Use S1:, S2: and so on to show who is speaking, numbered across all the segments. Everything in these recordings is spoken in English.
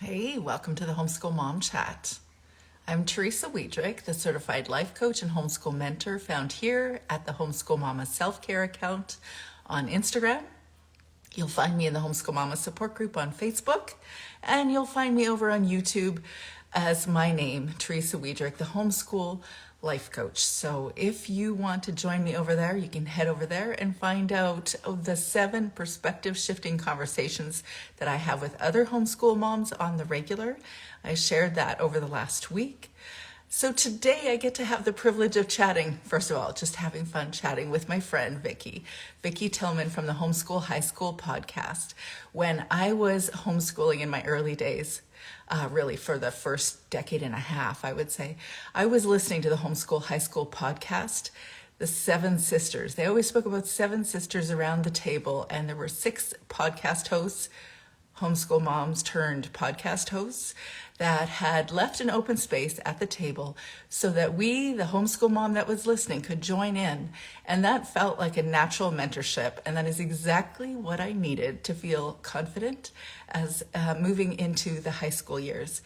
S1: Hey, welcome to the Homeschool Mom Chat. I'm Teresa Wiedrich, the certified life coach and homeschool mentor found here at the Homeschool Mama self-care account on Instagram. You'll find me in the Homeschool Mama support group on Facebook, and you'll find me over on YouTube as my name, Teresa Wiedrich, the homeschool life coach. So if you want to join me over there, you can head over there and find out the 7 perspective shifting conversations that I have with other homeschool moms on the regular. I shared that over the last week. So today I get to have the privilege of chatting, first of all, just having fun chatting with my friend Vicki Tillman from the Homeschool High School podcast. When I was homeschooling in my early days, really for the first decade and a half, I would say, I was listening to the Homeschool High School podcast, the 7 sisters. They always spoke about 7 sisters around the table, and there were 6 podcast hosts, homeschool moms turned podcast hosts, that had left an open space at the table so that we, the homeschool mom that was listening, could join in. And that felt like a natural mentorship. And that is exactly what I needed to feel confident as moving into the high school years.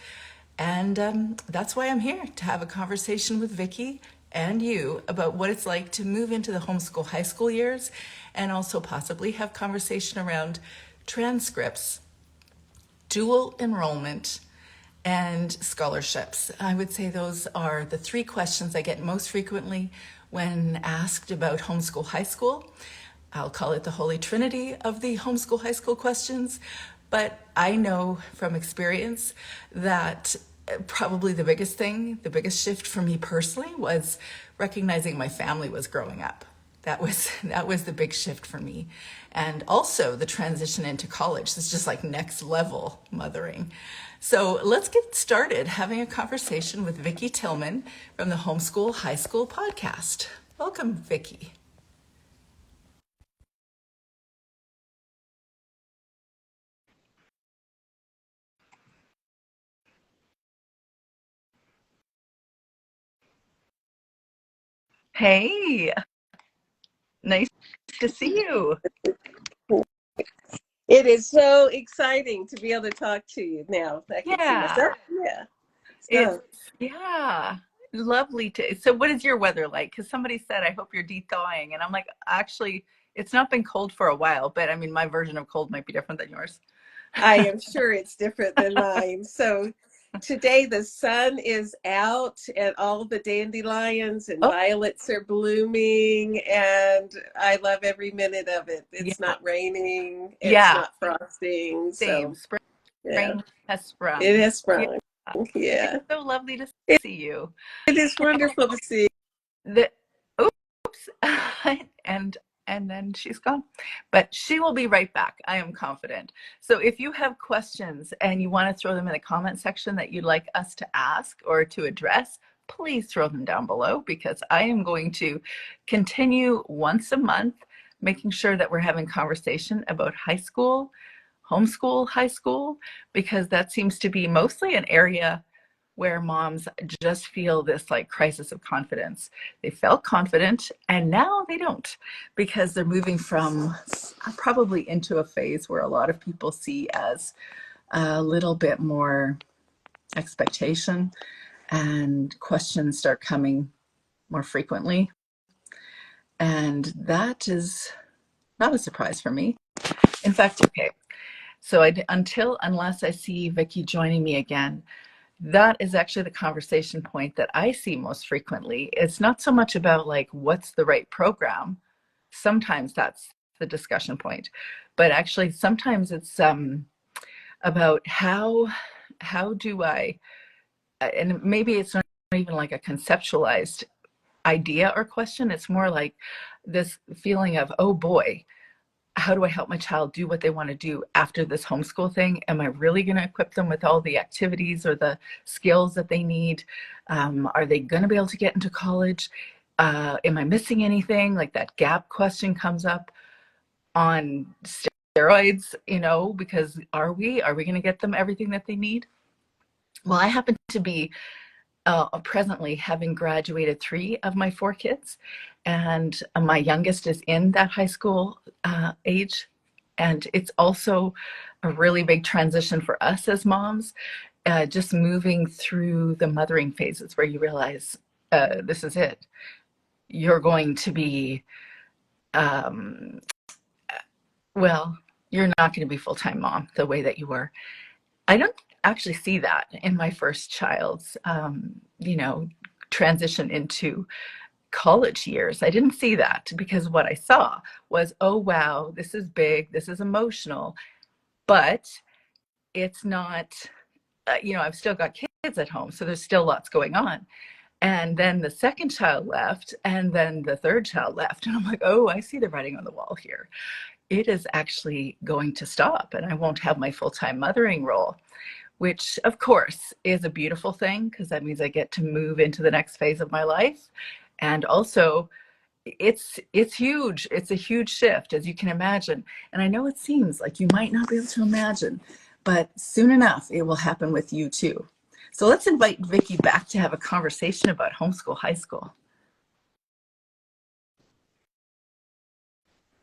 S1: And that's why I'm here, to have a conversation with Vicki and you about what it's like to move into the homeschool high school years, and also possibly have conversation around transcripts, dual enrollment, and scholarships. I would say those are the 3 questions I get most frequently when asked about homeschool high school. I'll call it the holy trinity of the homeschool high school questions, but I know from experience that probably the biggest shift for me personally was recognizing my family was growing up. That was the big shift for me. And also the transition into college. It's just like next level mothering. So let's get started having a conversation with Vicki Tillman from the Homeschool High School podcast. Welcome, Vicki. Hey, nice to see you.
S2: It is so exciting to be able to talk to you now. I can see myself. Yeah. So,
S1: Yeah, lovely to. So what is your weather like? Because somebody said, I hope you're de-thawing. And I'm like, actually, it's not been cold for a while, but I mean, my version of cold might be different than yours.
S2: I am sure it's different than mine. So today the sun is out and all the dandelions and
S1: Oh,
S2: violets are blooming, and I love every minute of it.
S1: yeah,
S2: It's not raining, it's
S1: yeah,
S2: not frosting.
S1: same.
S2: So yeah,
S1: Spring has sprung.
S2: it has
S1: Yeah,
S2: sprung.
S1: it's
S2: Yeah.
S1: so lovely to
S2: It,
S1: see you.
S2: it is wonderful to see.
S1: The oops, and and then she's gone, but she will be right back. I am confident. So if you have questions and you want to throw them in the comment section that you'd like us to ask or to address, please throw them down below, because I am going to continue once a month making sure that we're having conversation about high school, homeschool high school, because that seems to be mostly an area where moms just feel this like crisis of confidence. They felt confident and now they don't, because they're moving from probably into a phase where a lot of people see as a little bit more expectation, and questions start coming more frequently. And that is not a surprise for me. In fact, okay, so unless I see Vicki joining me again, that is actually the conversation point that I see most frequently. It's not so much about like what's the right program. Sometimes that's the discussion point, but actually sometimes it's about how do I, and maybe it's not even like a conceptualized idea or question. It's more like this feeling of, oh boy, how do I help my child do what they want to do after this homeschool thing? Am I really going to equip them with all the activities or the skills that they need? Are they going to be able to get into college? Am I missing anything? Like that gap question comes up on steroids, because are we going to get them everything that they need? Well, I happen to be presently having graduated 3 of my 4 kids, and my youngest is in that high school age. And it's also a really big transition for us as moms, just moving through the mothering phases where you realize this is it. You're going to be, um, well, you're not going to be full-time mom the way that you were. I don't actually see that in my first child's, transition into college years. I didn't see that because what I saw was, oh, wow, this is big, this is emotional, but it's not, I've still got kids at home, so there's still lots going on. And then the second child left, and then the third child left. And I'm like, oh, I see the writing on the wall here. It is actually going to stop, and I won't have my full time mothering role, which, of course, is a beautiful thing because that means I get to move into the next phase of my life. And also, it's huge. It's a huge shift, as you can imagine. And I know it seems like you might not be able to imagine, but soon enough, it will happen with you too. So let's invite Vicki back to have a conversation about homeschool high school.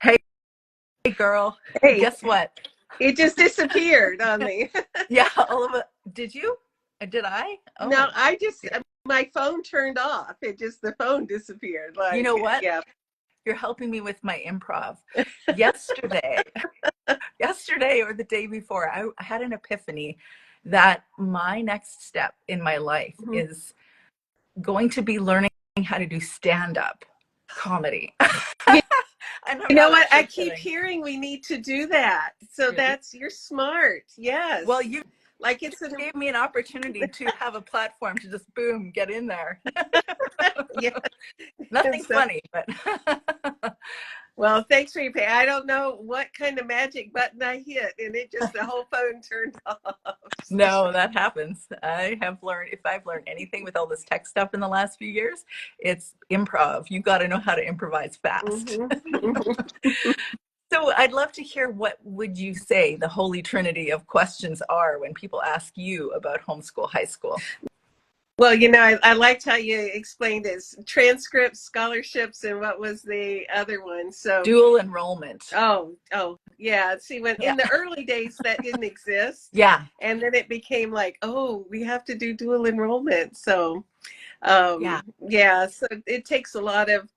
S1: Hey, girl,
S2: Hey,
S1: guess what?
S2: it just disappeared on me.
S1: Yeah, all of it. Did you? Did I?
S2: No,
S1: Oh,
S2: I just my phone turned off. It just the phone disappeared.
S1: you
S2: Like,
S1: know what?
S2: yeah.
S1: You're helping me with my improv. Yesterday, or the day before, I had an epiphany that my next step in my life
S2: Mhm.
S1: is going to be learning how to do stand-up comedy.
S2: You,
S1: And I'm
S2: you know
S1: not
S2: what? I
S1: actually
S2: keep
S1: kidding.
S2: hearing we need to do that. So
S1: Really?
S2: you're smart.
S1: Well,
S2: Yes.
S1: you
S2: Like it's an
S1: gave me an opportunity to have a platform to just boom, get in there.
S2: yeah. And
S1: Nothing
S2: so
S1: funny, but
S2: well, thanks for your pay. I don't know what kind of magic button I hit, and it just the whole phone turned off.
S1: no, that happens. I have learned, if I've learned anything with all this tech stuff in the last few years, it's improv. You got to know how to improvise fast.
S2: Mhm. Mhm.
S1: So I'd love to hear, what would you say the holy trinity of questions are when people ask you about homeschool high school?
S2: Well, I liked how you explained it. Transcripts, scholarships, and what was the other one? So,
S1: Dual enrollment.
S2: oh, yeah. See, when
S1: Yeah.
S2: in the early days that didn't exist,
S1: Yeah.
S2: and then it became like, oh, we have to do dual enrollment. So,
S1: Yeah.
S2: yeah. So it takes a lot of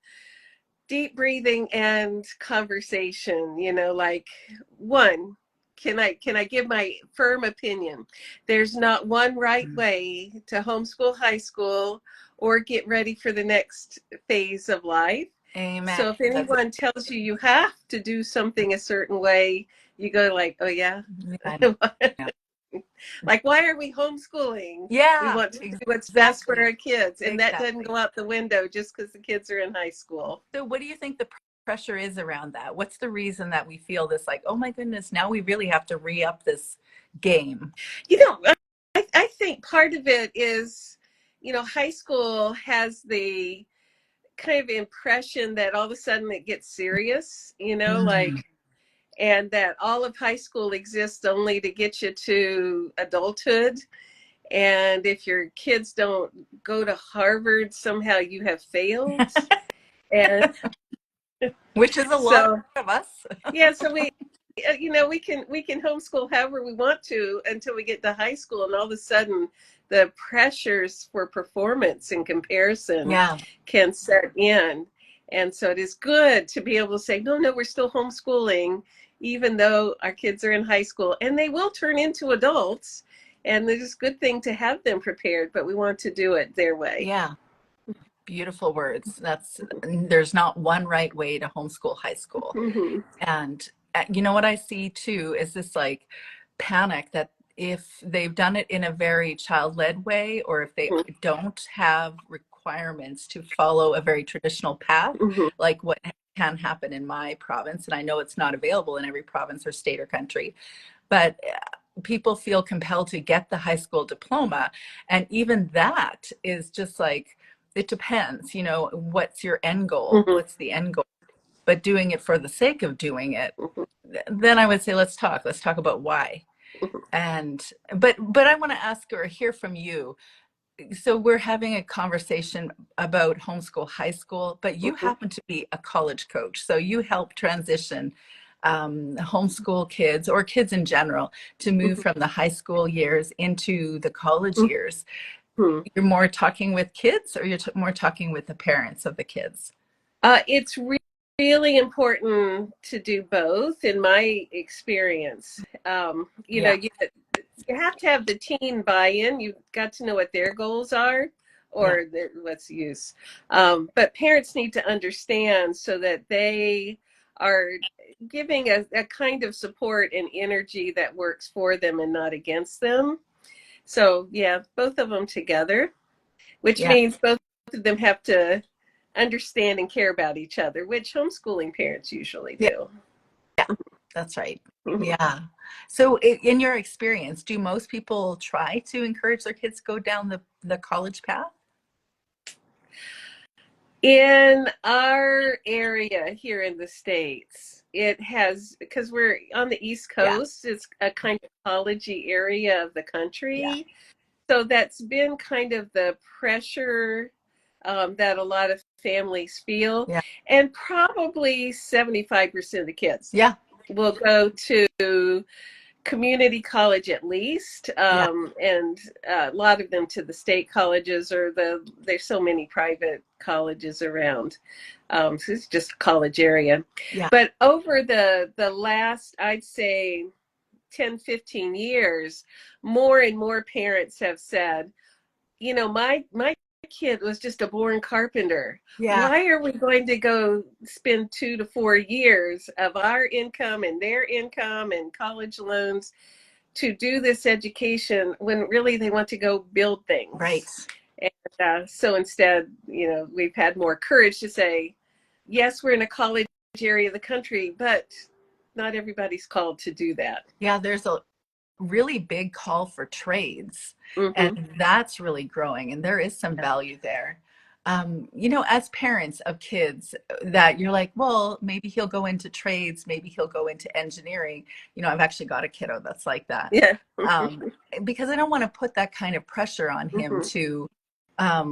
S2: deep breathing and conversation. Like one. Can I give my firm opinion? There's not one right way to homeschool high school or get ready for the next phase of life.
S1: Amen.
S2: So if
S1: That's
S2: anyone tells you you have to do something a certain way, you go like, oh yeah.
S1: it.
S2: Like, why are we homeschooling? We
S1: Yeah,
S2: want to do what's best for
S1: exactly.
S2: our kids, and that doesn't
S1: Exactly.
S2: go out the window just because the kids are in high school.
S1: So what do you think the pressure is around that? What's the reason that we feel this, like, oh my goodness, now we really have to re-up this game?
S2: You know, I think part of it is, high school has the kind of impression that all of a sudden it gets serious,
S1: Mm.
S2: like, and that all of high school exists only to get you to adulthood. And if your kids don't go to Harvard, somehow you have failed. And
S1: Which is a lot
S2: so,
S1: of us.
S2: yeah, so we can homeschool however we want to until we get to high school, and all of a sudden the pressures for performance and comparison
S1: Yeah.
S2: can set in. And so it is good to be able to say, no, no, we're still homeschooling, even though our kids are in high school, and they will turn into adults. And it is a good thing to have them prepared, but we want to do it their way.
S1: Yeah. Beautiful words. There's not one right way to homeschool high school.
S2: Mhm.
S1: And you know what I see too is this, like, panic that if they've done it in a very child-led way, or if they don't have requirements to follow a very traditional path,
S2: Mhm.
S1: like what can happen in my province, and I know it's not available in every province or state or country, but people feel compelled to get the high school diploma. And even that is just like, it depends, what's your end goal?
S2: Mhm.
S1: What's the end goal? But doing it for the sake of doing it,
S2: Mhm.
S1: then I would say let's talk about why. And but I want to ask or hear from you. So we're having a conversation about homeschool high school, but you
S2: Mhm.
S1: happen to be a college coach, so you help transition homeschool kids or kids in general to move
S2: Mhm.
S1: from the high school years into the college years?
S2: Mhm.
S1: You're more talking with kids, or you're more talking with the parents of the kids?
S2: It's really important to do both, in my experience.
S1: Yeah,
S2: You have to have the teen buy-in. You've got to know what their goals are,
S1: yeah,
S2: or what's the use. But parents need to understand so that they are giving a kind of support and energy that works for them and not against them. So yeah, both of them together, which
S1: yeah,
S2: means both of them have to understand and care about each other, which homeschooling parents usually
S1: yeah.
S2: do.
S1: That's right.
S2: Mhm.
S1: Yeah. So, in your experience, do most people try to encourage their kids to go down the college path?
S2: In our area here in the States, it has, because we're on the East
S1: Yeah,
S2: Coast, it's a kind of collegey area of the
S1: yeah,
S2: country. So that's been kind of the pressure that a lot of families feel.
S1: yeah,
S2: And probably 75% of the kids
S1: yeah,
S2: will go to community college at least,
S1: yeah,
S2: and a lot of them to the state colleges, or there's so many private colleges around. So it's just a college area.
S1: yeah,
S2: But over the last, I'd say, 10-15 years, more and more parents have said, my kid was just a born carpenter.
S1: yeah,
S2: Why are we going to go spend 2 to 4 years of our income and their income and college loans to do this education when really they want to go build
S1: right.
S2: things? And so instead, we've had more courage to say, yes, we're in a college area of the country, but not everybody's called to do that.
S1: Yeah, there's a really big call for trades,
S2: Hmm.
S1: and that's really growing, and there is some value there. As parents of kids that you're like, well, maybe he'll go into trades, maybe he'll go into engineering. I've actually got a kiddo that's like that.
S2: Yeah.
S1: Um, because I don't want to put that kind of pressure on him
S2: Hmm.
S1: to,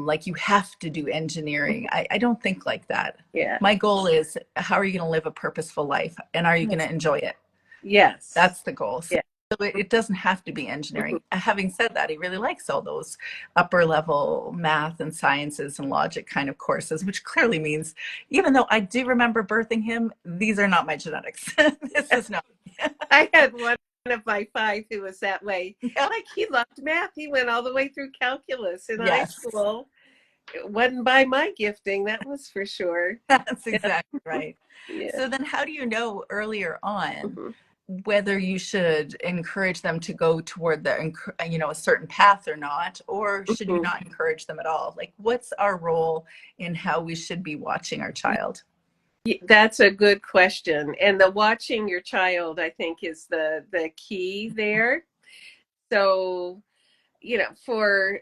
S1: like, you have to do engineering. I don't think like that.
S2: Yeah.
S1: My goal is, how are you going to live a purposeful life, and are you going
S2: Yes.
S1: to enjoy it?
S2: Yes.
S1: That's the goal. So
S2: Yeah.
S1: it doesn't have to be
S2: Mhm.
S1: engineering. Having said that, he really likes all those upper level math and sciences and logic kind of courses, which clearly means, even though I do remember birthing him, these are not my genetics. This is not.
S2: I had one of my five who was that way.
S1: Yeah.
S2: Like, he loved math. He went all the way through calculus in high
S1: Yes,
S2: school. It wasn't by my gifting, that was for sure.
S1: that's
S2: Yeah.
S1: exactly right.
S2: Yeah.
S1: So then, how do you know earlier on
S2: Mhm.
S1: whether you should encourage them to go toward a certain path or not, or should you
S2: Mhm.
S1: not encourage them at all? Like, what's our role in how we should be watching our child?
S2: That's a good question. And the watching your child, I think, is the key there. So, for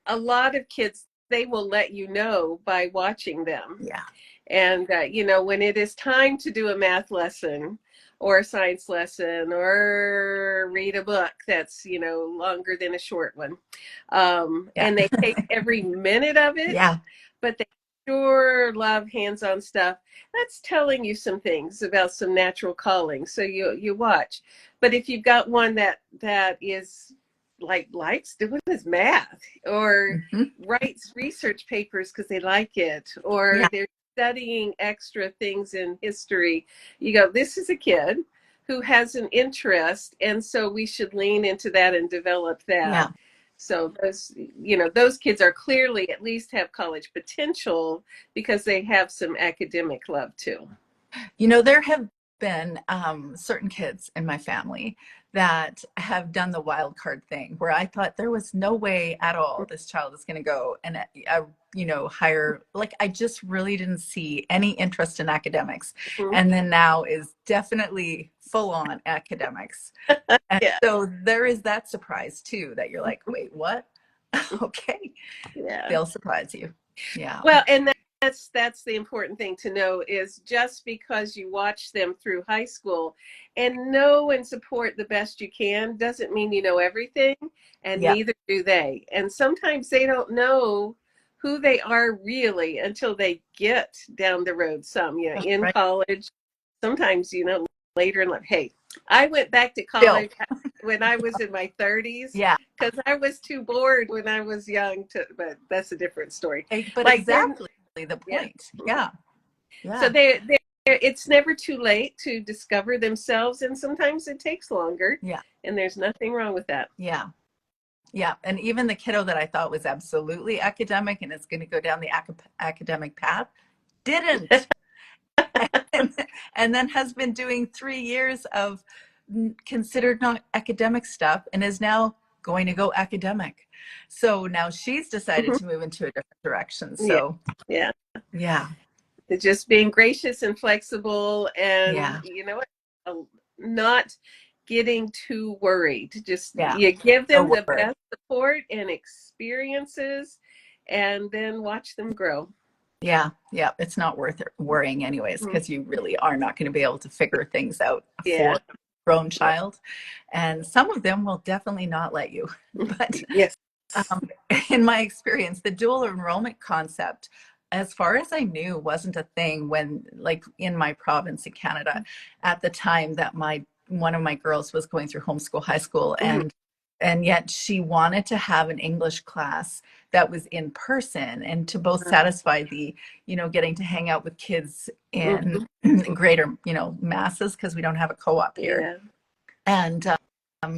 S2: a lot of kids, they will let you know by watching them.
S1: Yeah,
S2: And, when it is time to do a math lesson or a science lesson or read a book that's, longer than a short one,
S1: yeah,
S2: and they take every minute of it,
S1: yeah,
S2: but they sure love hands-on stuff. That's telling you some things about some natural calling. So you watch. But if you've got one that is like likes doing his math, or
S1: hmm,
S2: writes research papers because they like it, or
S1: yeah,
S2: they're studying extra things in history, you go, this is a kid who has an interest, and so we should lean into that and develop that.
S1: yeah.
S2: So those kids are clearly, at least have college potential, because they have some academic love too.
S1: There have been certain kids in my family that have done the wild card thing where I thought there was no way at all this child is going to go and, higher. Like, I just really didn't see any interest in academics.
S2: Mhm.
S1: And then now is definitely full on academics. And
S2: Yeah.
S1: so there is that surprise too, that you're like, wait, what? Okay.
S2: Yeah.
S1: They'll surprise you. Yeah.
S2: Well, and that's the important thing to know, is just because you watch them through high school and know and support the best you can doesn't mean you know everything, and
S1: Yeah.
S2: neither do they. And sometimes they don't know who they are really until they get down the road some, in
S1: Right.
S2: college. Sometimes, later in life. Hey, I went back to
S1: Still,
S2: college when I was in my 30s
S1: yeah.
S2: because I was too bored when I was young to, but that's a different story.
S1: But
S2: Like they're,
S1: exactly the
S2: yeah.
S1: point. Yeah.
S2: So
S1: Yeah.
S2: it's never too late to discover themselves, and sometimes it takes longer,
S1: Yeah.
S2: and there's nothing wrong with that.
S1: Yeah. Yeah. And even the kiddo that I thought was absolutely academic and is going to go down the academic path didn't. and, and then has been doing 3 years of considered not academic stuff and is now going to go academic. So now she's decided
S2: Mhm.
S1: to move into a different direction.
S2: Yeah,
S1: So
S2: yeah.
S1: yeah,
S2: It's just being gracious and flexible, and
S1: yeah,
S2: you know what, not getting too worried. Just
S1: yeah.
S2: you give them
S1: No
S2: the
S1: worry.
S2: best support and experiences, and then watch them grow.
S1: Yeah, yeah. It's not worth worrying anyways,
S2: Mhm.
S1: because you really are not going to be able to figure things out for
S2: Yeah,
S1: a grown
S2: yeah.
S1: child. And some of them will definitely not let you. But
S2: Yes.
S1: Um, in my experience, the dual enrollment concept, as far as I knew, wasn't a thing when, like, in my province in Canada, at the time that my one of my girls was going through homeschool high school,
S2: Mhm.
S1: and yet she wanted to have an English class that was in person and to both satisfy the, getting to hang out with kids in
S2: Mhm.
S1: greater, masses because we don't have a co-op here.
S2: Yeah.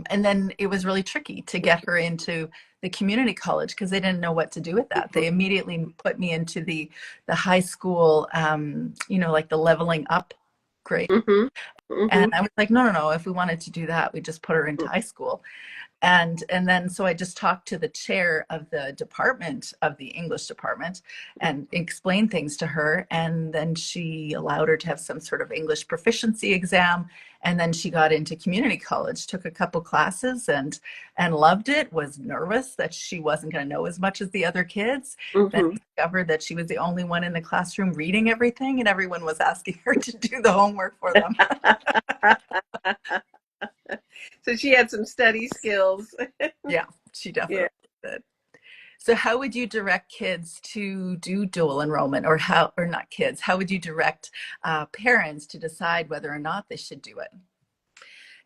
S1: And then it was really tricky to get her into the community college because they didn't know what to do with that. They immediately put me into the high school, like the leveling up grade.
S2: Mhm.
S1: And
S2: Mhm.
S1: I was like, no, no, no. If we wanted to do that, we just put her into high school. And then so I just talked to the chair of the department of the English department and explained things to her, and then she allowed her to have some sort of English proficiency exam, and then she got into community college, took a couple classes, and loved it. Was nervous that she wasn't going to know as much as the other kids, then
S2: Mhm.
S1: discovered that she was the only one in the classroom reading everything and everyone was asking her to do the homework for them.
S2: So she had some study skills.
S1: Yeah, she
S2: Yeah.
S1: definitely did. So how would you direct kids to do dual enrollment, or how, or not kids, how would you direct parents to decide whether or not they should do it?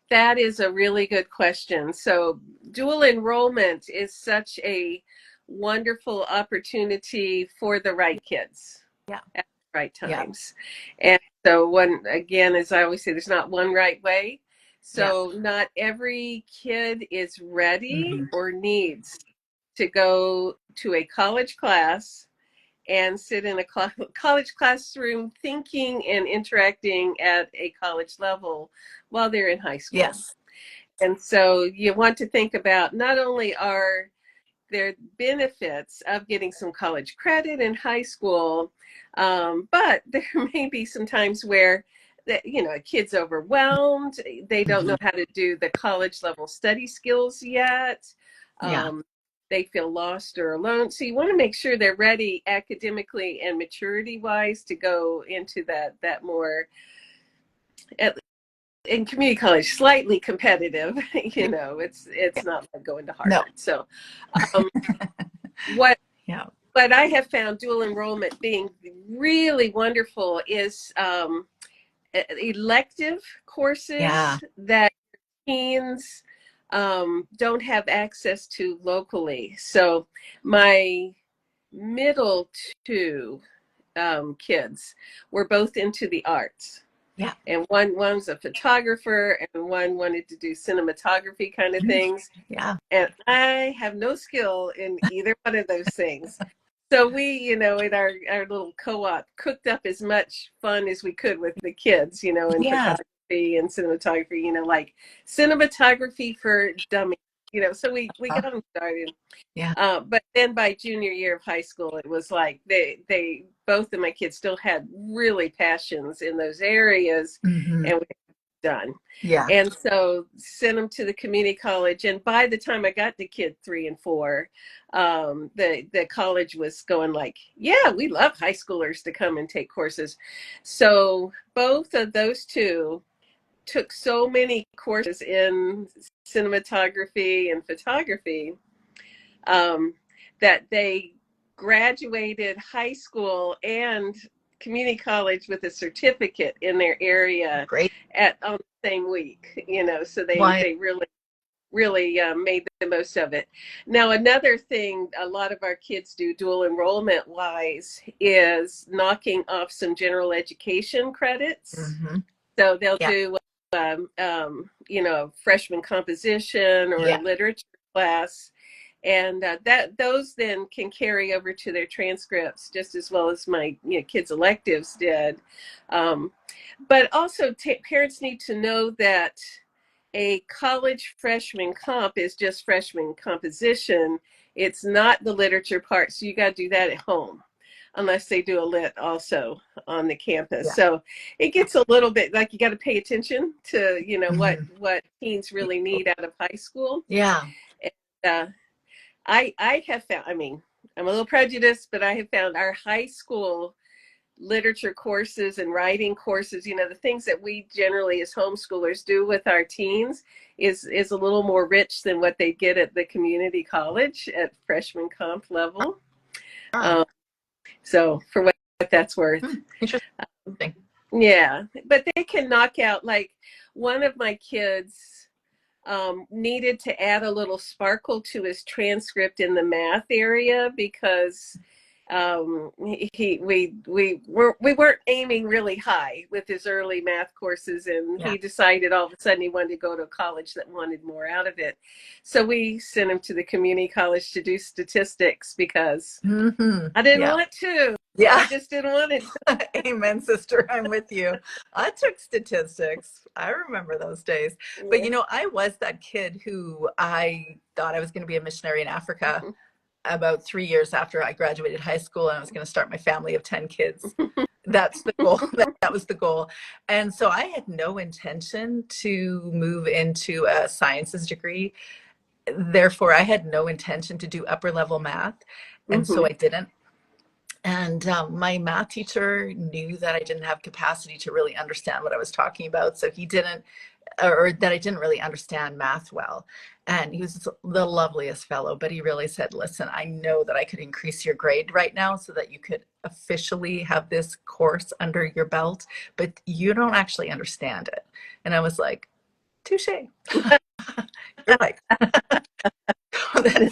S2: That is a really good question. So, dual enrollment is such a wonderful opportunity for the right kids
S1: Yeah,
S2: at the right
S1: yeah,
S2: times. And so, one again, as I always say, there's not one right way.
S1: yeah.
S2: So, not every kid is ready
S1: Hmm.
S2: or needs to go to a college class and sit in a college classroom thinking and interacting at a college level while they're in high school.
S1: Yes.
S2: And so you want to think about not only are there benefits of getting some college credit in high school, but there may be some times where a kid's overwhelmed. They don't know
S1: Hmm.
S2: how to do the college level study skills yet.
S1: Yeah.
S2: Um, they feel lost or alone. So you want to make sure they're ready academically and maturity wise to go into that more at in community college, slightly competitive.
S1: Yeah.
S2: It's
S1: Yeah.
S2: not like going to
S1: No.
S2: Harvard. So um, what
S1: Yeah.
S2: what I have found dual enrollment being really wonderful is elective
S1: Yeah.
S2: courses that teens don't have access to locally. So my middle two kids were both into the arts,
S1: Yeah.
S2: and one's a photographer and one wanted to do cinematography kind of things,
S1: Yeah.
S2: and I have no skill in either one of those things. So we, in our little co-op, cooked up as much fun as we could with the kids, in
S1: Yes.
S2: photography and cinematography, like cinematography for dummies, so we got them started.
S1: Yeah.
S2: But then by junior year of high school, it was like they both of my kids still had really passions in those areas,
S1: Hmm.
S2: and we done.
S1: Yeah.
S2: And so sent them to the community college. And by the time I got to kid 3 and 4, the college was going like, yeah, we love high schoolers to come and take courses. So both of those two took so many courses in cinematography and photography, um, that they graduated high school and community college with a certificate in their area
S1: Great.
S2: on the same week, so
S1: Why?
S2: they really made the most of it. Now, another thing a lot of our kids do dual enrollment wise is knocking off some general education credits.
S1: Hmm.
S2: So they'll
S1: Yeah.
S2: do, freshman composition or
S1: Yeah.
S2: literature class, and that those then can carry over to their transcripts just as well as my kids' electives did. Um, but also, parents need to know that a college freshman comp is just freshman composition. It's not the literature part, so you got to do that at home unless they do a lit also on the campus.
S1: Yeah.
S2: So it gets a little bit like you got to pay attention to
S1: Hmm.
S2: what teens really need out of high school.
S1: Yeah.
S2: And I have found, I'm a little prejudiced, but I have found our high school literature courses and writing courses, the things that we generally as homeschoolers do with our teens is a little more rich than what they get at the community college at freshman comp level.
S1: Ah.
S2: Um, so for what that's worth.
S1: Interesting.
S2: Yeah, but they can knock out, like, one of my kids needed to add a little sparkle to his transcript in the math area because we weren't aiming really high with his early math courses, and
S1: Yeah.
S2: he decided all of a sudden he wanted to go to a college that wanted more out of it. So we sent him to the community college to do statistics because
S1: Hmm.
S2: I didn't
S1: Yeah.
S2: want to. I
S1: Yeah.
S2: just didn't want it.
S1: Amen, sister. I'm with you. I took statistics. I remember those days. But
S2: Yeah.
S1: I was that kid who I thought I was going to be a missionary in Africa about 3 years after I graduated high school, and I was going to start my family of 10 kids. That's the goal. That was the goal. And so I had no intention to move into a sciences degree. Therefore, I had no intention to do upper level math. And so
S2: Hmm.
S1: I didn't. And my math teacher knew that I didn't have capacity to really understand what I was talking about. So he didn't, or that I didn't really understand math well. And he was the loveliest fellow, but he really said, listen, I know that I could increase your grade right now so that you could officially have this course under your belt, but you don't actually understand it. And I was like, touche. You're right. Then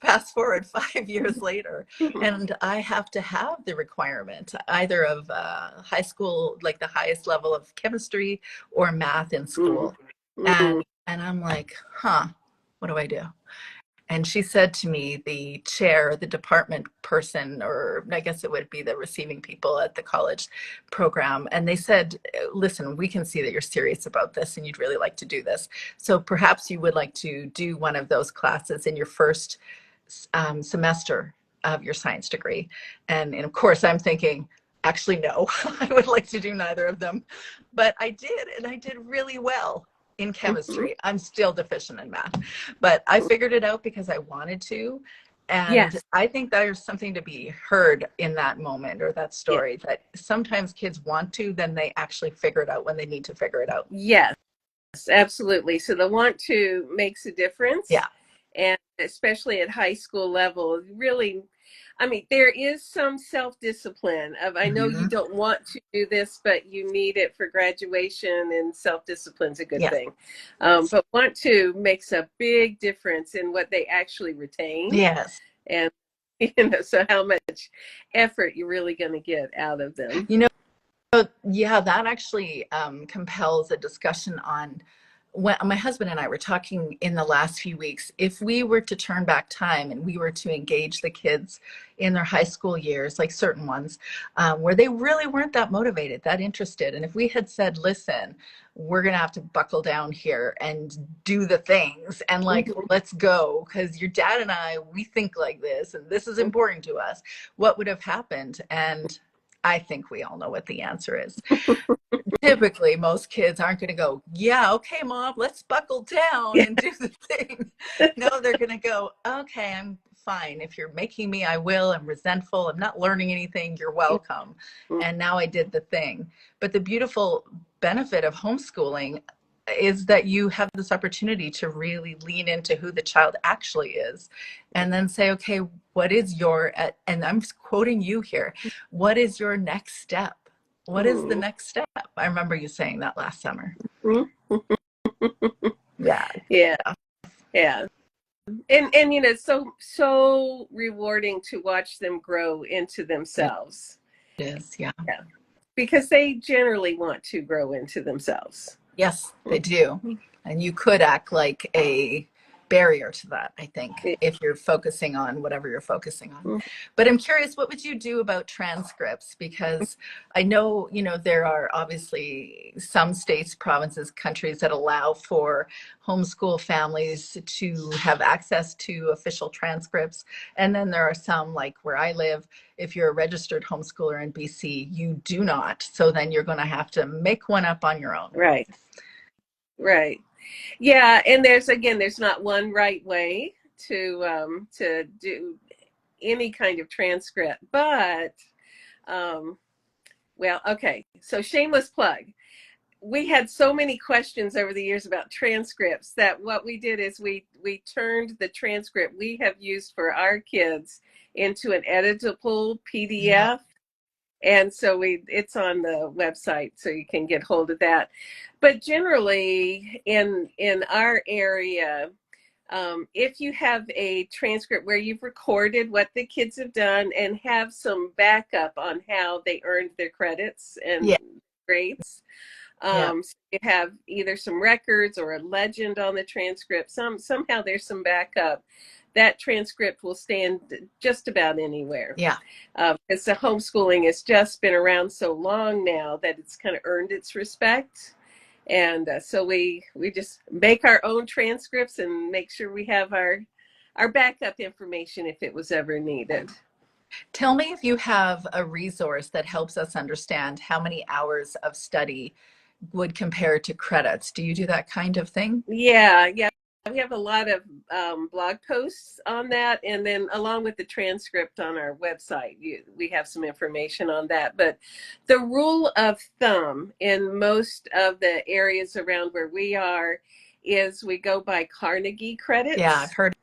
S1: fast forward 5 years later, and I have to have the requirement either of high school, like the highest level of chemistry, or math in school. And
S2: Mm-hmm.
S1: and I'm like, huh, what do I do? And she said to me, the chair, the department person, or I guess it would be the receiving people at the college program, and they said, listen, we can see that you're serious about this and you'd really like to do this. So perhaps you would like to do one of those classes in your first semester of your science degree. And of course, I'm thinking, actually, no, I would like to do neither of them. But I did, and I did really well in
S2: Mm-hmm.
S1: chemistry. I'm still deficient in math, but I figured it out because I wanted to. And
S2: Yes.
S1: I think there's something to be heard in that moment or that
S2: Yes.
S1: story that sometimes kids want to, then they actually figure it out when they need to figure it out.
S2: Yes. Absolutely. So the want to makes a difference.
S1: Yeah.
S2: And especially at high school level, really, there is some self-discipline of, I know you
S1: Mm-hmm.
S2: don't want to do this, but you need it for graduation, and self-discipline's a good
S1: Yes.
S2: thing. But want to makes a big difference in what they actually retain.
S1: Yes.
S2: And, so how much effort you're really going to get out of them.
S1: You know, yeah, that actually compels a discussion on when my husband and I were talking in the last few weeks. If we were to turn back time and we were to engage the kids in their high school years, like certain ones, where they really weren't that motivated, that interested, and if we had said, listen, we're going to have to buckle down here and do the things and like,
S2: Mhm.
S1: let's go, because your dad and I, we think like this and this is important to us, what would have happened? And I think we all know what the answer is. Typically, most kids aren't going to go, yeah, okay, mom, let's buckle down
S2: Yeah.
S1: and do the thing. No, they're going to go, okay, I'm fine. If you're making me, I will. I'm resentful. I'm not learning anything. You're welcome. And now I did the thing. But the beautiful benefit of homeschooling is that you have this opportunity to really lean into who the child actually is and then say, okay, what is your, and I'm quoting you here, what is your next step? What is the
S2: Mm-hmm.
S1: next step? I remember you saying that last summer.
S2: Mm-hmm.
S1: Yeah.
S2: Yeah, yeah. And you know, so rewarding to watch them grow into
S1: It
S2: themselves.
S1: is. Yeah.
S2: Yeah, because they generally want to grow into themselves.
S1: Yes, they do. And you could act like a barrier to that, I think, if you're focusing on whatever you're focusing on. But I'm curious, what would you do about transcripts? Because I know, there are obviously some states, provinces, countries that allow for homeschool families to have access to official transcripts. And then there are some, like where I live, if you're a registered homeschooler in BC, you do not. So then you're going to have to make one up on your own.
S2: Right, right. Yeah, and there's not one right way to do any kind of transcript, but well, okay. So shameless plug. We had so many questions over the years about transcripts that what we did is we turned the transcript we have used for our kids into an editable
S1: Yeah.
S2: PDF. And so it's on the website, so you can get hold of that. But generally in our area, if you have a transcript where you've recorded what the kids have done and have some backup on how they earned their credits and
S1: Yeah.
S2: grades,
S1: Yeah.
S2: so you have either some records or a legend on the transcript. Somehow there's some backup. That transcript will stand just about anywhere.
S1: Yeah.
S2: Because the homeschooling has just been around so long now that it's kind of earned its respect. And so we just make our own transcripts and make sure we have our backup information if it was ever needed.
S1: Tell me if you have a resource that helps us understand how many hours of study would compare to credits. Do you do that kind of thing?
S2: Yeah, yeah. We have a lot of blog posts on that, and then along with the transcript on our website, we have some information on that. But the rule of thumb in most of the areas around where we are is we go by Carnegie
S1: Yeah, I've
S2: credits.
S1: heard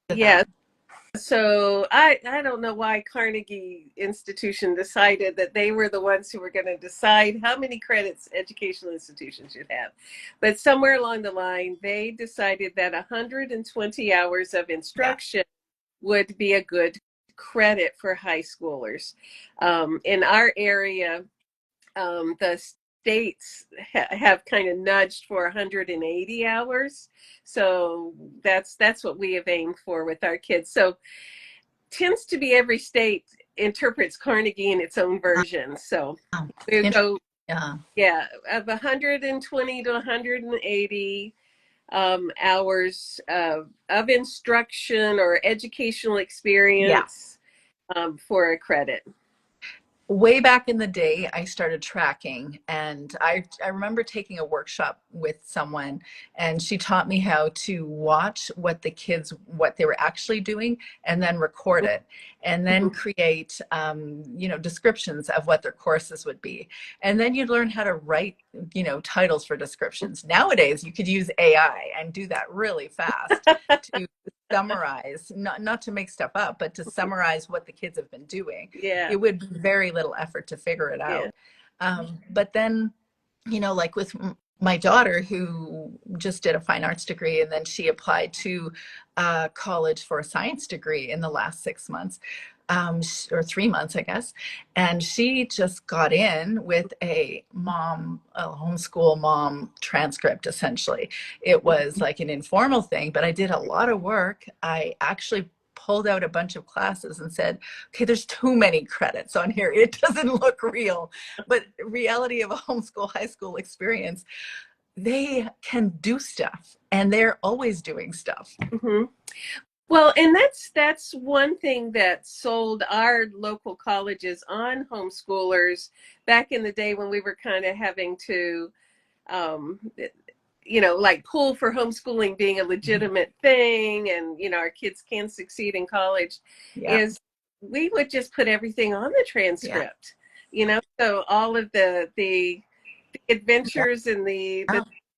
S1: of
S2: Yeah,
S1: that.
S2: so I don't know why Carnegie Institution decided that they were the ones who were going to decide how many credits educational institutions should have. But somewhere along the line, they decided that 120 hours of
S1: Yeah.
S2: instruction would be a good credit for high schoolers. In our area, the states have kind of nudged for 180 hours. So that's what we have aimed for with our kids. So tends to be every state interprets Carnegie in its own version. So
S1: Oh,
S2: we
S1: interesting.
S2: go,
S1: Yeah.
S2: yeah, of 120 to 180 hours of instruction or educational
S1: Yeah.
S2: experience for a credit.
S1: Way back in the day, I started tracking, and I remember taking a workshop with someone, and she taught me how to watch what they were actually doing, and then record it, and then create descriptions of what their courses would be. And then you'd learn how to write titles for descriptions. Nowadays you could use AI and do that really fast to summarize, not to make stuff up, but to summarize what the kids have been doing.
S2: Yeah,
S1: It would be very little effort to figure it
S2: yeah.
S1: out. But then, like with my daughter, who just did a fine arts degree, and then she applied to college for a science degree in the last 6 months, or 3 months, I guess. And she just got in with a homeschool mom transcript, essentially. It was like an informal thing, but I did a lot of work. I actually pulled out a bunch of classes and said, okay, there's too many credits on here. It doesn't look real. But reality of a homeschool high school experience, they can do stuff, and they're always doing stuff.
S2: Mm-hmm. Well, and that's one thing that sold our local colleges on homeschoolers back in the day when we were kind of having to, um, like pull for homeschooling being a legitimate thing, and our kids can succeed in college.
S1: Yeah.
S2: Is we would just put everything on the
S1: Yeah.
S2: transcript, so all of the
S1: Yeah.
S2: adventures and the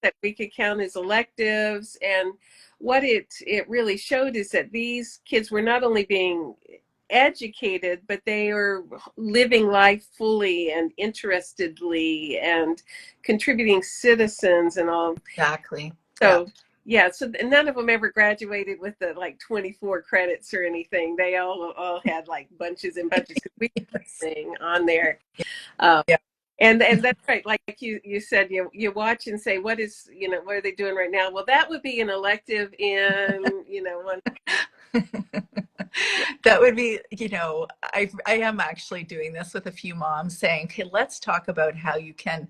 S2: that we could count as electives. And what it really showed is that these kids were not only being educated, but they are living life fully and interestedly and contributing citizens and all.
S1: Exactly. Yeah.
S2: So yeah, so none of them ever graduated with the like 24 credits or anything. They all had like bunches and bunches because we
S1: Yes.
S2: thing on there. Um,
S1: Yeah.
S2: and that's right. Like you said, you watch and say, what is, what are they doing right now? Well, that would be an elective in, one. Yeah.
S1: That would be, I am actually doing this with a few moms saying, okay, let's talk about how you can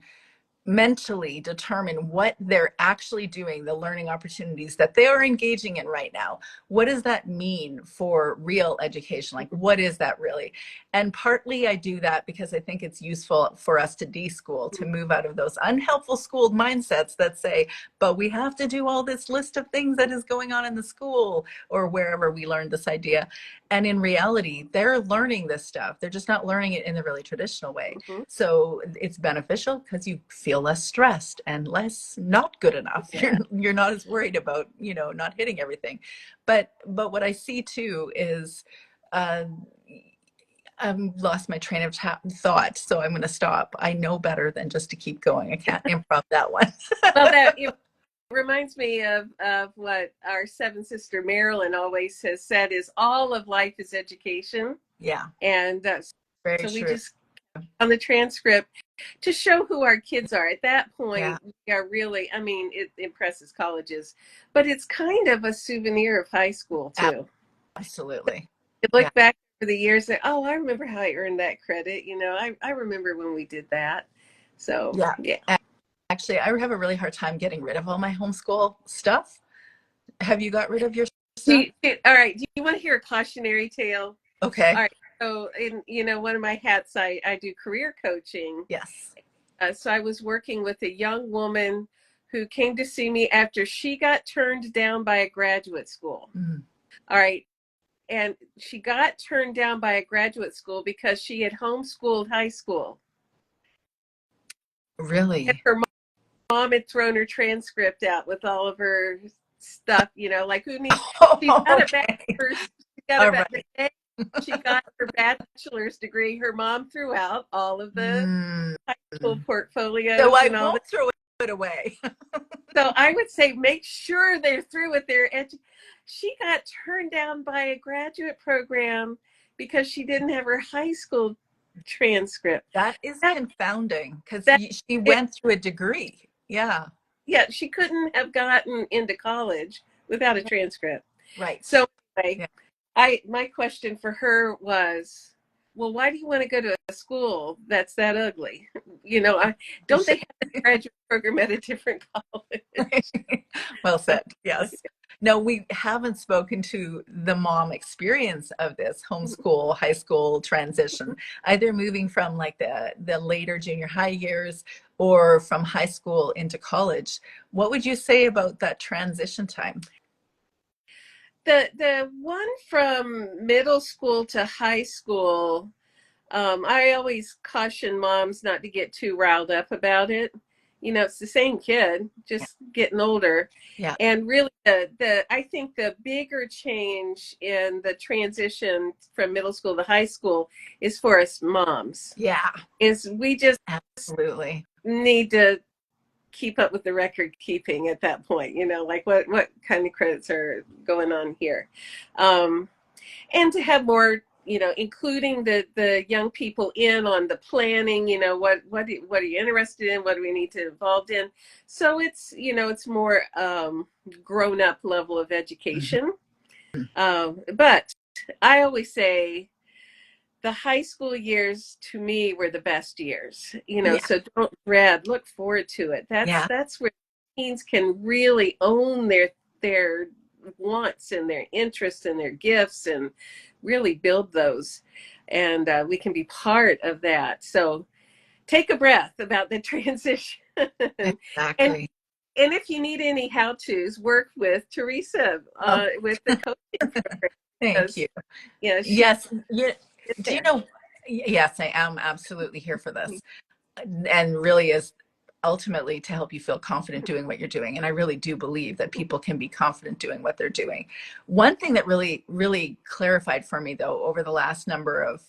S1: mentally determine what they're actually doing, the learning opportunities that they are engaging in right now. What does that mean for real education? Like, what is that really? And partly I do that because I think it's useful for us to deschool, to move out of those unhelpful schooled mindsets that say, but we have to do all this list of things that is going on in the school or wherever we learned this idea. And in reality, they're learning this stuff. They're just not learning it in the really traditional way.
S2: Mhm.
S1: So it's beneficial because you feel less stressed and less not good enough.
S2: Yeah.
S1: You're not as worried about, not hitting everything. But what I see too is uh, I've lost my train of thought, so I'm going to stop. I know better than just to keep going. I can't improv that one.
S2: Well, that it reminds me of what our seven sister Marilyn always has said is all of life is education.
S1: Yeah,
S2: And
S1: very
S2: so we
S1: true.
S2: just on the transcript to show who our kids are. At that
S1: Yeah,
S2: point, we are really, I mean, it impresses colleges, but it's kind of a souvenir of high school too.
S1: absolutely.
S2: You
S1: Yeah,
S2: look back over the years and, oh, I remember how I earned that credit. I remember when we did that. So
S1: yeah.
S2: yeah.
S1: Actually, I have a really hard time getting rid of all my homeschool stuff. Have you got rid of your stuff?
S2: All right. Do you want to hear a cautionary tale? All
S1: Okay.
S2: right. So in one of my hats, I do career coaching.
S1: Yes.
S2: So I was working with a young woman who came to see me after she got turned down by a graduate school.
S1: Mm,
S2: All right. And she got turned down by a graduate school because she had homeschooled high school. And
S1: really?
S2: her mom had thrown her transcript out with all of her stuff, like who needs, she's got a
S1: Okay.
S2: bachelor's, she got
S1: All
S2: a,
S1: right.
S2: the day she got her bachelor's degree, her mom threw out all of the
S1: Mm.
S2: high school
S1: So
S2: portfolios
S1: I
S2: and all that.
S1: won't throw it away.
S2: So I would say make sure they're through with their She got turned down by a graduate program because she didn't have her high school transcript.
S1: That is
S2: That
S1: confounding because
S2: that
S1: she
S2: it,
S1: went through a degree. Yeah.
S2: yeah, she couldn't have gotten into college without a transcript.
S1: Right.
S2: So anyway,
S1: Yeah.
S2: my question for her was, well, why do you want to go to a school that's that ugly? Don't they have a graduate program at a different college?
S1: Well said. Yes. No, we haven't spoken to the mom experience of this homeschool high school transition, either moving from like the later junior high years or from high school into college. What would you say about that transition time?
S2: The one from middle school to high school, I always caution moms not to get too riled up about it. It's the same kid,
S1: Yeah.
S2: just getting older.
S1: Yeah.
S2: And really, the I think the bigger change in the transition from middle school to high school is for us moms.
S1: Yeah.
S2: Is we just
S1: Absolutely.
S2: need to keep up with the record keeping at that point. Like what kind of credits are going on here, and to have more, including the young people in on the planning. What are you interested in? What do we need to involved in? So it's more grown up level of
S1: Mhm.
S2: education. But I always say the high school years to me were the best years.
S1: Yeah.
S2: So don't dread, look forward to it.
S1: Yeah.
S2: That's where teens can really own their wants and their interests and their gifts and really build those. And we can be part of that. So take a breath about the transition. and
S1: Exactly.
S2: and if you need any how-tos, work with Teresa
S1: Oh,
S2: with the coaching program,
S1: thank
S2: because
S1: you.
S2: she
S1: Yes. Yeah.
S2: is
S1: Do you
S2: there.
S1: know? Yes, I am absolutely here for this. And really is ultimately to help you feel confident doing what you're doing. And I really do believe that people can be confident doing what they're doing. One thing that really, really clarified for me, though, over the last number of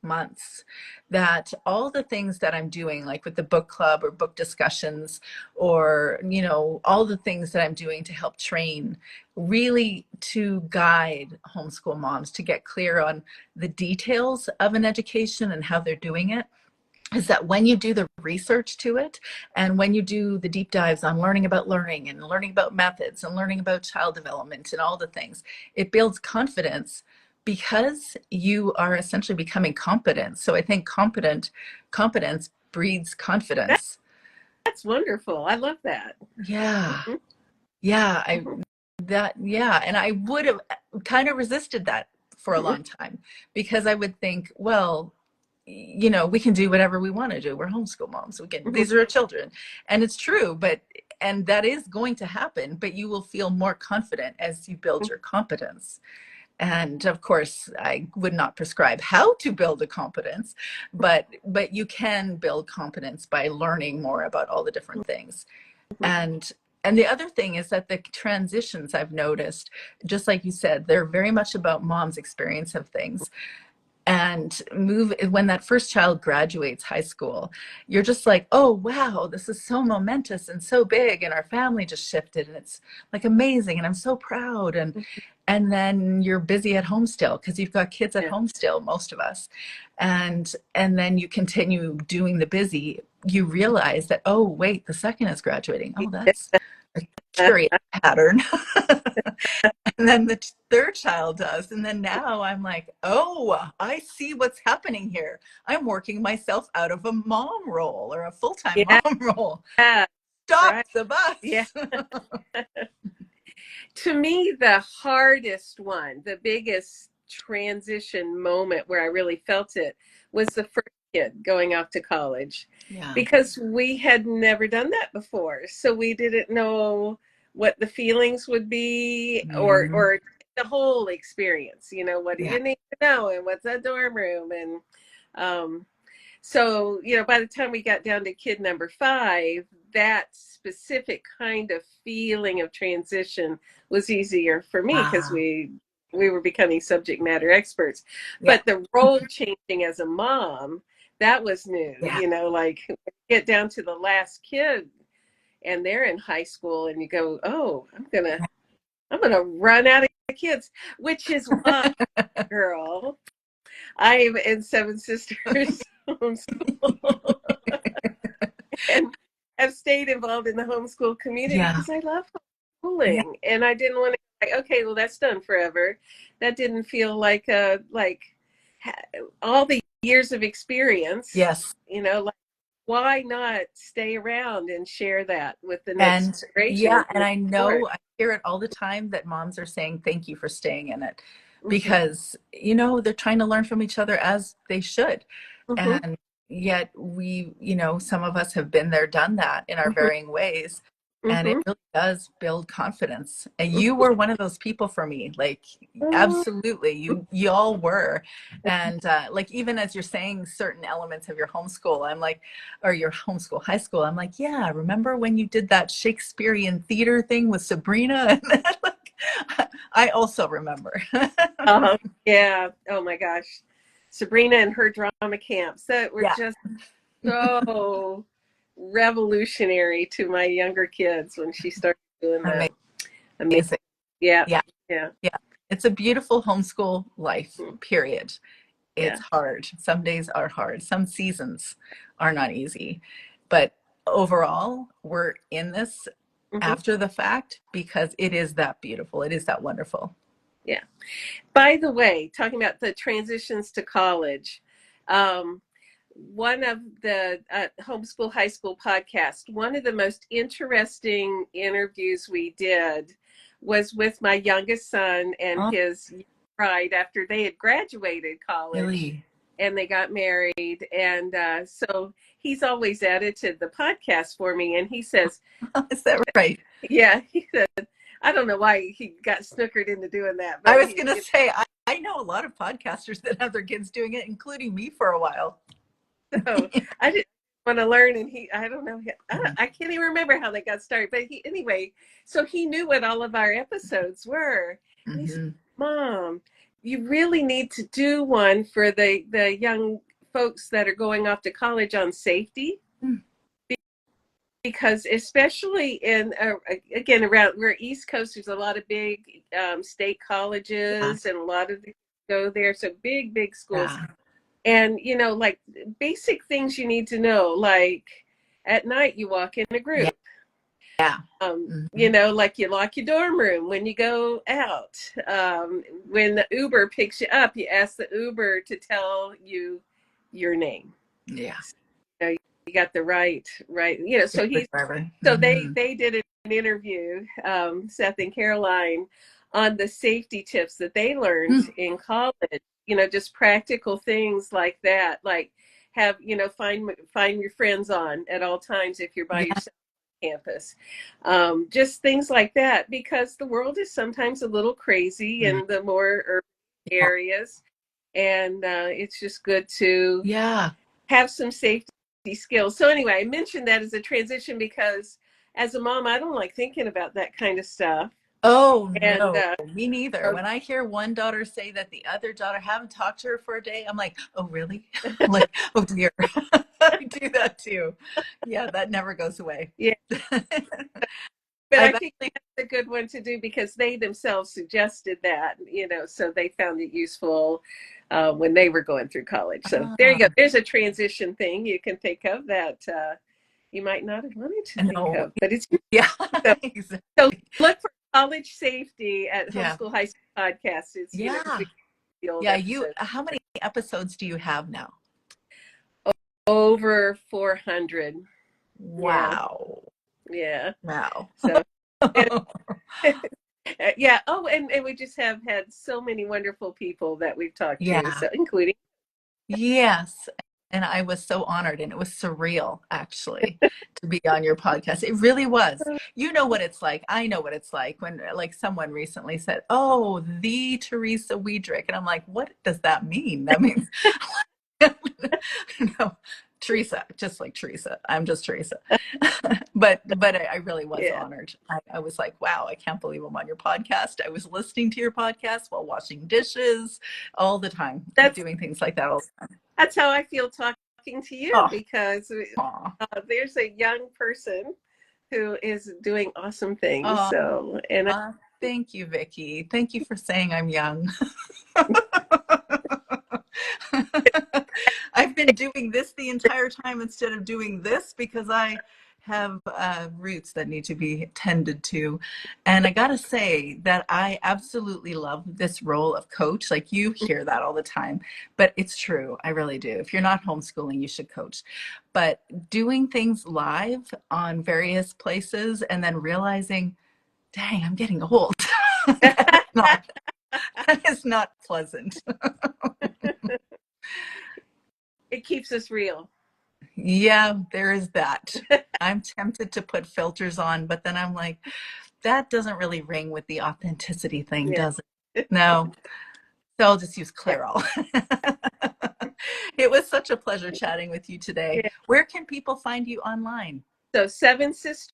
S1: months, that all the things that I'm doing, like with the book club or book discussions, or, you know, all the things that I'm doing to help train, really to guide homeschool moms to get clear on the details of an education and how they're doing it, is that when you do the research to it, and when you do the deep dives on learning about learning and learning about methods and learning about child development and all the things, it builds confidence because you are essentially becoming competent. So I think competence breeds
S2: That,
S1: confidence.
S2: that's wonderful. I love that.
S1: Yeah.
S2: Mhm,
S1: Yeah.
S2: mhm,
S1: Yeah. And I would have kind of resisted that for a
S2: mhm,
S1: long time, because I would think, well, you know, we can do whatever we want to do. We're homeschool moms. We can,
S2: mhm,
S1: these are our children. And it's true, and that is going to happen, but you will feel more confident as you build your competence. And of course, I would not prescribe how to build a competence, but you can build competence by learning more about all the different things.
S2: mhm.
S1: And the other thing is that the transitions I've noticed, just like you said, they're very much about mom's experience of things. And move when that first child graduates high school, you're just like, oh wow, this is so momentous and so big, and our family just shifted, and it's like amazing, and I'm so proud. And then you're busy at home still because you've got kids at
S2: Yeah.
S1: home still, most of us. And then you continue doing the busy. You realize that, oh wait, the second is graduating. Oh, that's a curious pattern. And then the third child does. And then now I'm like, oh, I see what's happening here. I'm working myself out of a mom role or a full-time
S2: Yeah.
S1: mom role.
S2: Yeah.
S1: Stop
S2: Right.
S1: the
S2: Yeah.
S1: bus.
S2: To me, the hardest one, the biggest transition moment where I really felt it was the first kid going off to college,
S1: Yeah.
S2: because we had never done that before. So we didn't know what the feelings would be,
S1: Mhm.
S2: or the whole experience, what do
S1: Yeah.
S2: you need to know and what's that dorm room, and um so, by the time we got down to kid number 5, that specific kind of feeling of transition was easier for me because
S1: Wow.
S2: we were becoming subject matter experts.
S1: Yeah.
S2: But the role changing as a mom, that was new,
S1: Yeah.
S2: like get down to the last kid and they're in high school and you go, "Oh, I'm gonna run out of kids," which is why, girl, I'm in Seven Sisters homeschool and have stayed involved in the homeschool community
S1: Yeah.
S2: because I love
S1: Yeah.
S2: homeschooling, and I didn't want to, like, okay, well, that's done forever. That didn't feel like all the years of experience,
S1: Yes.
S2: like, why not stay around and share that with the next
S1: And
S2: generation
S1: yeah,
S2: and
S1: and
S2: move
S1: I
S2: forward?
S1: know I hear it all the time that moms are saying thank you for staying in it,
S2: Hmm.
S1: because they're trying to learn from each other as they should.
S2: Hmm.
S1: And yet some of us have been there, done that in our
S2: Hmm.
S1: varying ways. And it
S2: Hmm.
S1: really does build confidence. And you were one of those people for me, like absolutely, you all were. And like even as you're saying certain elements of your homeschool, I'm like, or your homeschool high school, I'm like, yeah, remember when you did that Shakespearean theater thing with Sabrina? And like, I also remember.
S2: Yeah. Oh my gosh. Sabrina and her drama camps that were
S1: Yeah,
S2: just so revolutionary to my younger kids when she started doing that. Amazing.
S1: amazing.
S2: Yeah.
S1: Yeah,
S2: Yeah.
S1: yeah. It's a beautiful homeschool life, period. It's
S2: Yeah.
S1: hard. Some days are hard. Some seasons are not easy. But overall, we're in this
S2: Hmm.
S1: after the fact because it is that beautiful. It is that wonderful.
S2: Yeah. By the way, talking about the transitions to college, um, one of the Homeschool High School podcast, one of the most interesting interviews we did was with my youngest son and
S1: Oh,
S2: his bride after they had graduated college
S1: really?
S2: and they got married. And so he's always edited the podcast for me. And he says,
S1: Is that right?
S2: yeah, he said, I don't know why he got snookered into doing that,
S1: I
S2: but
S1: was going to say, I know a lot of podcasters that have their kids doing it, including me for a while.
S2: so I did. want to learn, and I don't know,
S1: Mhm.
S2: I can't even remember how they got started, but anyway, so he knew what all of our episodes were, and he said,
S1: Mhm.
S2: Mom, you really need to do one for the young folks that are going off to college on safety,
S1: Mm.
S2: because especially in again, around we're East Coast, there's a lot of big state
S1: Yeah.
S2: colleges, and a lot of the go there, so big schools.
S1: Yeah.
S2: And like basic things you need to know, like at night you walk in a
S1: Yeah.
S2: group.
S1: Yeah. Mhm.
S2: Like you lock your dorm room when you go out. When the Uber picks you up, you ask the Uber to tell you your name.
S1: Yeah.
S2: You got the right. So
S1: Uber
S2: he's
S1: driver.
S2: so they
S1: Mhm.
S2: they did an interview, Seth and Caroline, on the safety tips that they learned
S1: Mm.
S2: in college. Just practical things like that, like have find your friends on at all times if you're by
S1: Yeah.
S2: yourself on campus. Just things like that, because the world is sometimes a little crazy
S1: Mm.
S2: in the more urban
S1: Yeah.
S2: areas, and it's just good to
S1: Yeah.
S2: have some safety skills. So anyway, I mentioned that as a transition because as a mom, I don't like thinking about that kind of stuff.
S1: Oh
S2: And
S1: no, me neither.
S2: so,
S1: When I hear one daughter say that the other daughter haven't talked to her for a day, I'm like, oh really? I'm like, oh dear. I do that too. Yeah, that never goes away.
S2: yeah, but I
S1: I've
S2: think
S1: actually,
S2: that's a good one to do because they themselves suggested that, so they found it useful when they were going through college. So there you go.
S1: ah,
S2: There's a transition thing you can think of that you might not have wanted to think
S1: no,
S2: of, but it's
S1: yeah,
S2: so, so
S1: exactly.
S2: look for college safety at
S1: Yeah,
S2: Homeschool High School podcast. It's because
S1: yeah,
S2: we the old
S1: yeah. You,
S2: episode.
S1: how many episodes do you have now?
S2: Over 400. Yeah,
S1: Wow,
S2: yeah.
S1: wow.
S2: So, and, yeah. Oh, and we just have had so many wonderful people that we've talked to,
S1: Yeah.
S2: so including.
S1: Yes. And I was so honored, and it was surreal actually to be on your podcast. It really was. You know what it's like. I know what it's like when like someone recently said, "Oh, the Teresa Weidrich." And I'm like, "What does that mean?" That means no, Teresa, just like Teresa. I'm just Teresa. But I really was
S2: Yeah,
S1: honored. I was like, wow, I can't believe I'm on your podcast. I was listening to your podcast while washing dishes all the time,
S2: that's
S1: doing things like that all the time.
S2: that's how I feel talking to you,
S1: Oh,
S2: because
S1: aw.
S2: there's a young person who is doing awesome things.
S1: Oh,
S2: So, and
S1: thank you, Vicki. Thank you for saying I'm young. I've been doing this the entire time instead of doing this because I have roots that need to be tended to. And I gotta say that I absolutely love this role of coach. Like you hear that all the time, but it's true. I really do. If you're not homeschooling, you should coach. But doing things live on various places and then realizing, dang, I'm getting old. That is not, that is not pleasant.
S2: it keeps us real.
S1: Yeah, there is that. I'm tempted to put filters on, but then I'm like, that doesn't really ring with the authenticity thing,
S2: Yeah,
S1: does it? No. So I'll just use
S2: yeah,
S1: Clairol. It was such a pleasure chatting with you today.
S2: yeah.
S1: Where can people find you online?
S2: So Seven Sisters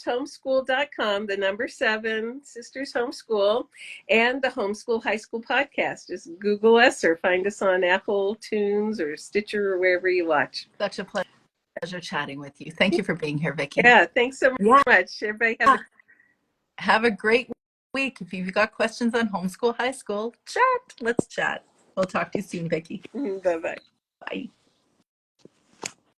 S2: Homeschool.com, the number seven Sisters Homeschool, and the Homeschool High School podcast. Just Google us or find us on Apple Tunes or Stitcher or wherever you watch.
S1: Such a pleasure chatting with you. Thank you for being here, Vicki.
S2: Yeah, thanks so
S1: Yeah.
S2: much. Everybody have a
S1: Have a great week. If you've got questions on homeschool high school, chat. Let's chat. We'll talk to you soon, Vicki.
S2: bye bye.
S1: Bye.